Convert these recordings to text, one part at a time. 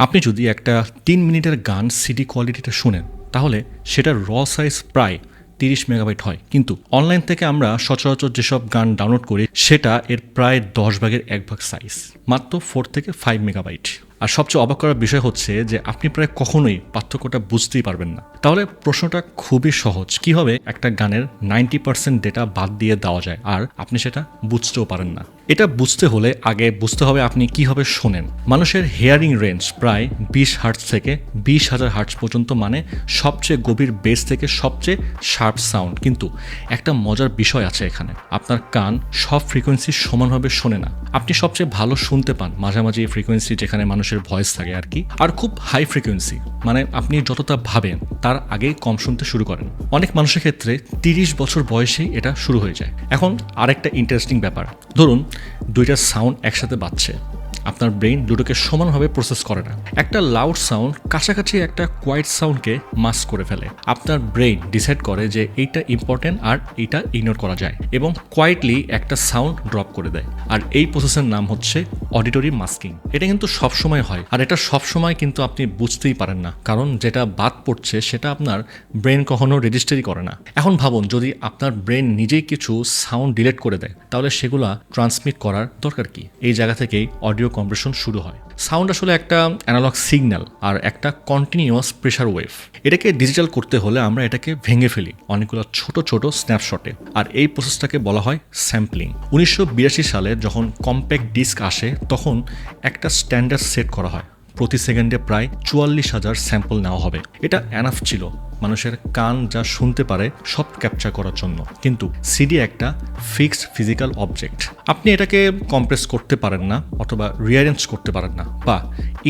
আপনি যদি একটা 3 মিনিটের গান সিডি কোয়ালিটিতে শুনেন তাহলে সেটার র সাইজ প্রায় 30 মেগাবাইট হয়, কিন্তু অনলাইন থেকে আমরা সচরাচর যেসব গান ডাউনলোড করি সেটা এর প্রায় 10 ভাগের 1 ভাগ সাইজ, মাত্র 4 থেকে 5 মেগাবাইট। আর সবচেয়ে অবাক করার বিষয় হচ্ছে যে আপনি প্রায় কখনোই পার্থক্যটা বুঝতেই পারবেন না। তাহলে প্রশ্নটা খুবই সহজ, কিভাবে একটা গানের 90% ডেটা বাদ দিয়ে দেওয়া যায় আর আপনি সেটা বুঝতেও পারেন না? এটা বুঝতে হলে আগে বুঝতে হবে আপনি কিভাবে শোনেন। মানুষের হেয়ারিং রেঞ্জ প্রায় 20 হার্টজ থেকে 20,000 হার্টজ পর্যন্ত, মানে সবচেয়ে গভীর বেস থেকে সবচেয়ে শার্প সাউন্ড। কিন্তু একটা মজার বিষয় আছে এখানে, আপনার কান সব ফ্রিকোয়েন্সি সমানভাবে শোনে না। আপনি সবচেয়ে ভালো শুনতে পান মাঝামাঝি ফ্রিকোয়েন্সি যেখানে মানুষের ভয়েস থাকে আর কি, আর খুব হাই ফ্রিকোয়েন্সি মানে আপনি যতটা ভাবেন তার আগেই কম শুনতে শুরু করেন। অনেক মানুষের ক্ষেত্রে 30 বছর বয়সেই এটা শুরু হয়ে যায়। এখন আরেকটা ইন্টারেস্টিং ব্যাপার, ধরুন দুইটা সাউন্ড একসাথে বাজছে, আপনার ব্রেইন দুটোকে সমানভাবে প্রসেস করে না। একটা লাউড সাউন্ড কাছাকাছি একটা কোয়াইট সাউন্ডকে মাস্ক করে ফেলে। আপনার ব্রেইন ডিসাইড করে যে এইটা ইম্পর্টেন্ট আর এইটা ইগনোর করা যায় এবং কোয়াইটলি একটা সাউন্ড ড্রপ করে দেয়। আর এই প্রসেসের নাম হচ্ছে অডিটরি মাস্কিং। এটা কিন্তু সবসময় হয়, আর এটা সবসময় কিন্তু আপনি বুঝতেই পারেন না, কারণ যেটা বাদ পড়ছে সেটা আপনার ব্রেন কখনো রেজিস্টারই করে না। এখন ভাবুন যদি আপনার ব্রেন নিজেই কিছু সাউন্ড ডিলিট করে দেয় তাহলে সেগুলা ট্রান্সমিট করার দরকার কি? এই জায়গা থেকেই অডিও কম্প্রেশন শুরু হয়। সাউন্ড আসলে একটা অ্যানালগ সিগন্যাল আর একটা কন্টিনিউয়াস প্রেশার ওয়েভ। এটাকে ডিজিটাল করতে হলে আমরা এটাকে ভেঙে ফেলি অনেকগুলো ছোট ছোট স্ন্যাপশটে, আর এই প্রসেসটাকে বলা হয় স্যাম্পলিং। 1982 সালে যখন কম্প্যাক্ট ডিস্ক আসে তখন একটা স্ট্যান্ডার্ড সেট করা হয়, প্রতি সেকেন্ডে প্রায় 44,000 স্যাম্পল নেওয়া হবে। এটা এনাফ ছিল মানুষের কান যা শুনতে পারে সব ক্যাপচার করার জন্য। কিন্তু সিডি একটা ফিক্সড ফিজিক্যাল অবজেক্ট, আপনি এটাকে কম্প্রেস করতে পারেন না অথবা রিঅ্যারেঞ্জ করতে পারেন না বা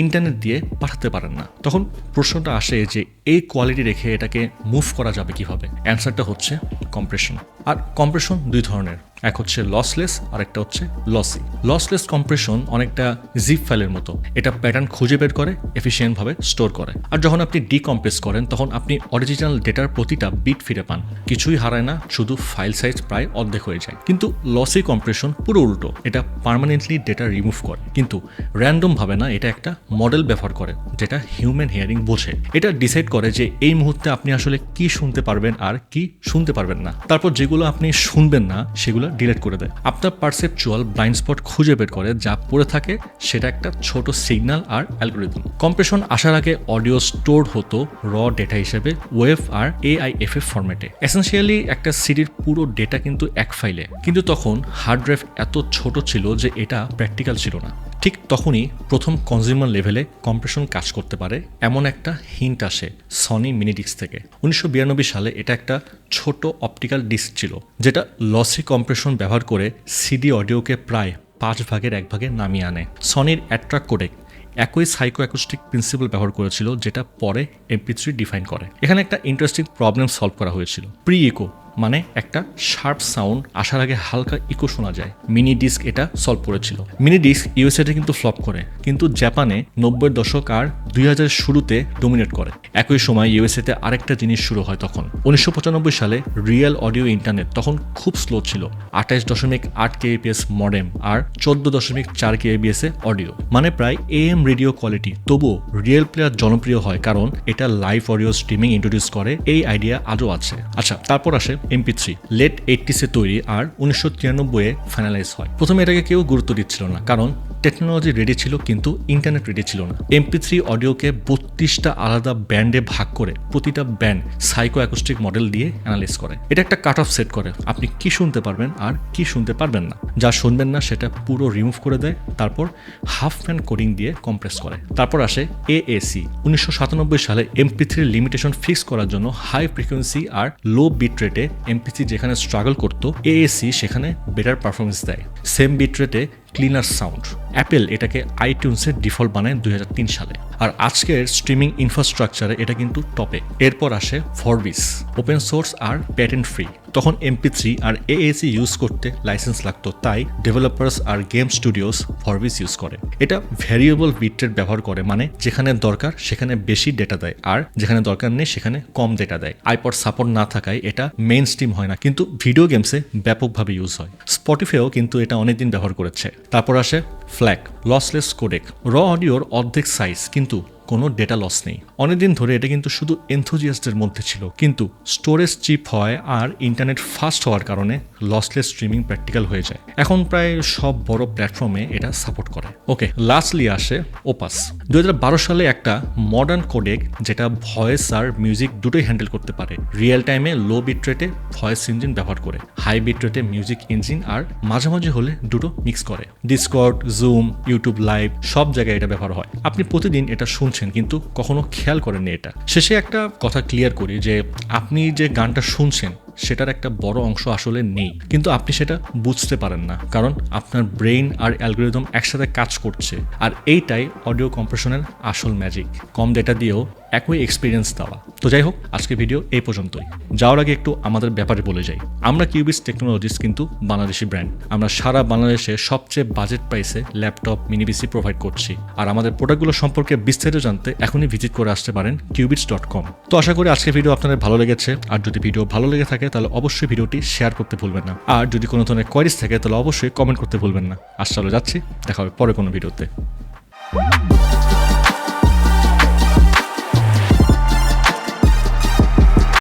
ইন্টারনেট দিয়ে পাঠাতে পারেন না। তখন প্রশ্নটা আসে যে এই কোয়ালিটি রেখে এটাকে মুভ করা যাবে কিভাবে? অ্যান্সারটা হচ্ছে কম্প্রেশন। আর কম্প্রেশন দুই ধরনের, এক হচ্ছে লসলেস আর একটা হচ্ছে লসি। লসলেস কম্প্রেশন অনেকটা জিপ ফাইলের মতো, এটা প্যাটার্ন খুঁজে বের করে এফিসিয়েন্টভাবে স্টোর করে। আর যখন আপনি ডিকম্প্রেস করেন তখন আপনি অরিজিনাল ডেটার প্রতিটা বিট ফিরে পান, কিছুই হারায় না, শুধু ফাইল সাইজ প্রায় অর্ধেক হয়ে যায়। কিন্তু লসি কম্প্রেশন পুরো উল্টো, এটা পার্মানেন্টলি ডেটা রিমুভ করে, কিন্তু র্যান্ডম ভাবে না, এটা একটা মডেল ব্যবহার করে যেটা হিউম্যান হিয়ারিং বোঝে। এটা ডিসাইড করে যে এই মুহূর্তে আপনি আসলে কি শুনতে পারবেন আর কি শুনতে পারবেন না। তারপর যেগুলো আপনি শুনবেন না সেগুলো ডিলিট করে দেয়। আপনার পারসেপচুয়াল ব্লাইন্ড স্পট খুঁজে বের করে, যা পড়ে থাকে সেটা একটা ছোট সিগন্যাল আর অ্যালগোরিদম। কম্প্রেশন আসার আগে অডিও স্টোর হতো র ডেটা হিসেবে ওয়েভ আর AIFF ফরম্যাটে। এসেনশিয়ালি একটা সিডির পুরো ডেটা কিন্তু এক ফাইলে, কিন্তু তখন হার্ড ড্রাইভ এত ছোট ছিল যে এটা প্র্যাকটিক্যাল ছিল না। ঠিক তখনই প্রথম কনজিউমার লেভেলে কম্প্রেশন কাজ করতে পারে এমন একটা হিন্ট আসে সনি মিনিডিস্ক থেকে। 1992 সালে এটা একটা ছোট অপটিক্যাল ডিস্ক ছিল যেটা লসি কম্প্রেশন ব্যবহার করে সিডি অডিওকে প্রায় 5 ভাগের 1 ভাগে নামিয়ে আনে। সনির অ্যাট্রাক কোডেক একই সাইকো অ্যাকুস্টিক প্রিন্সিপাল ব্যবহার করেছিল যেটা পরে MP3 ডিফাইন করে। এখানে একটা ইন্টারেস্টিং প্রবলেম সলভ করা হয়েছিল, প্রি ইকো, মানে একটা শার্প সাউন্ড আসার আগে হালকা ইকো শোনা যায়। মিনি ডিস্ক এটা সলভ করেছিল। মিনি ডিস্ক ইউএসএতে কিন্তু ফ্লপ করে, কিন্তু জাপানে 90-এর দশক আর 2000-এর শুরুতে ডোমিনেট করে। একই সময় ইউএসএতে আরেকটা জিনিস শুরু হয় তখন 1995 সালে রিয়েল অডিও ইন্টারনেট তখন খুব স্লো ছিল, 28.8 kbps মডেম আর 14.4 kbps এ অডিও, মানে প্রায় AM রেডিও কোয়ালিটি। তবুও রিয়েল প্লেয়ার জনপ্রিয় হয় কারণ এটা লাইভ অডিও স্ট্রিমিং ইন্ট্রোডিউস করে। এই আইডিয়া আজও আছে। আচ্ছা, তারপর আসে MP3, লেট 80s তৈরি আর 1993-এ ফাইনালাইজ হয়। প্রথমে এটাকে কেউ গুরুত্ব দিচ্ছিল না কারণ টেকনোলজি রেডি ছিল কিন্তু ইন্টারনেট রেডি ছিল না। MP3 অডিওকে 32টা আলাদা ব্যান্ডে ভাগ করে প্রতিটা ব্যান্ড সাইকো অ্যাকুস্টিক মডেল দিয়ে অ্যানালাইজ করে। এটা একটা কাট অফ সেট করে আপনি কি শুনতে পারবেন আর কি শুনতে পারবেন না। যা শুনবেন না সেটা পুরো রিমুভ করে দেয়, তারপর হাফ ব্যান্ড কোডিং দিয়ে কম্প্রেস করে। তারপর আসে AAC। 1997 সালে MP3 লিমিটেশন ফিক্স করার জন্য হাই ফ্রিকোয়েন্সি আর লো বিট রেটে MP3 যেখানে স্ট্রাগল করতো, AAC সেখানে বেটার পারফরমেন্স দেয়। সেম বিট রেটে ক্লিনার সাউন্ড। অ্যাপেল এটাকে আইটিউন্সের ডিফল্ট বানায় 2003 সালে। আর আজকের স্ট্রিমিং ইনফ্রাস্ট্রাকচারে এটা কিন্তু টপে। এরপর আসে ভরবিস, ওপেন সোর্স আর প্যাটেন্ট ফ্রি। তখন MP3 আর AAC ইউজ করতে লাইসেন্স লাগতো, তাই ডেভেলপার্স আর গেম স্টুডিওস ভরবিস ইউজ করে। এটা ভ্যারিয়েবল বিট রেট ব্যবহার করে, মানে যেখানে দরকার সেখানে বেশি ডেটা দেয় আর যেখানে দরকার নেই সেখানে কম ডেটা দেয়। আইপড সাপোর্ট না থাকায় এটা মেইন স্ট্রিম হয় না, কিন্তু ভিডিও গেমসে ব্যাপকভাবে ইউজ হয়। স্পটিফাইও কিন্তু এটা অনেকদিন ব্যবহার করেছে। তারপর আসে ফ্ল্যাগ লসলেস কোডেক র অডিওর অর্ধেক সাইজ কিন্তু কোনো ডেটা লস নেই। অনেকদিন ধরে এটা কিন্তু শুধু এনথুজিয়াস্টদের মধ্যে ছিল, কিন্তু স্টোরেজ চিপ হয় আর ইন্টারনেট ফাস্ট হওয়ার কারণে লসলেস স্ট্রিমিং প্র্যাকটিক্যাল হয়ে যায়। এখন প্রায় সব বড় প্ল্যাটফর্মে এটা সাপোর্ট করে। ওকে, লাস্টলি আসে ওপাস। 2012 সালে একটা মডার্ন কোডেক যেটা ভয়েস আর মিউজিক দুটোই হ্যান্ডেল করতে পারে। রিয়েল টাইমে লো বিট রেটে ভয়েস ইঞ্জিন ব্যবহার করে, হাই বিট রেটে মিউজিক ইঞ্জিন, আর মাঝে মাঝে হলে দুটো মিক্স করে। ডিসকর্ড, জুম, ইউটিউব লাইভ সব জায়গায় এটা ব্যবহার হয়। আপনি প্রতিদিন এটা শুনছেন কিন্তু কখনো খেয়াল করেননি এটা। শেষে একটা কথা ক্লিয়ার করি যে আপনি যে গানটা শুনছেন সেটার একটা বড় অংশ আসলে নেই, কিন্তু আপনি সেটা বুঝতে পারেন না, কারণ আপনার ব্রেইন আর অ্যালগোরিদম একসাথে কাজ করছে। আর এইটাই অডিও কম্প্রেশনের আসল ম্যাজিক, কম ডেটা দিয়েও একই এক্সপিরিয়েন্স দেওয়া। তো যাই হোক, আজকে ভিডিও এই পর্যন্তই। যাওয়ার আগে একটু আমাদের ব্যাপারে বলে যাই। আমরা কিউবিটস টেকনোলজিস কিন্তু বাংলাদেশি ব্র্যান্ড। আমরা সারা বাংলাদেশে সবচেয়ে বাজেট প্রাইসে ল্যাপটপ, মিনি পিসি প্রোভাইড করছি। আর আমাদের প্রোডাক্টগুলো সম্পর্কে বিস্তারিত জানতে এখনই ভিজিট করে আসতে পারেন kiubits.com। তো আশা করি আজকের ভিডিও আপনাদের ভালো লেগেছে। আর যদি ভিডিও ভালো লেগে থাকে তাহলে অবশ্যই ভিডিওটি শেয়ার করতে ভুলবেন না। আর যদি কোনো ধরনের কোয়ারিজ থাকে তাহলে অবশ্যই কমেন্ট করতে ভুলবেন না। আজ চলো যাচ্ছি, দেখা হবে পরে কোনো ভিডিওতে।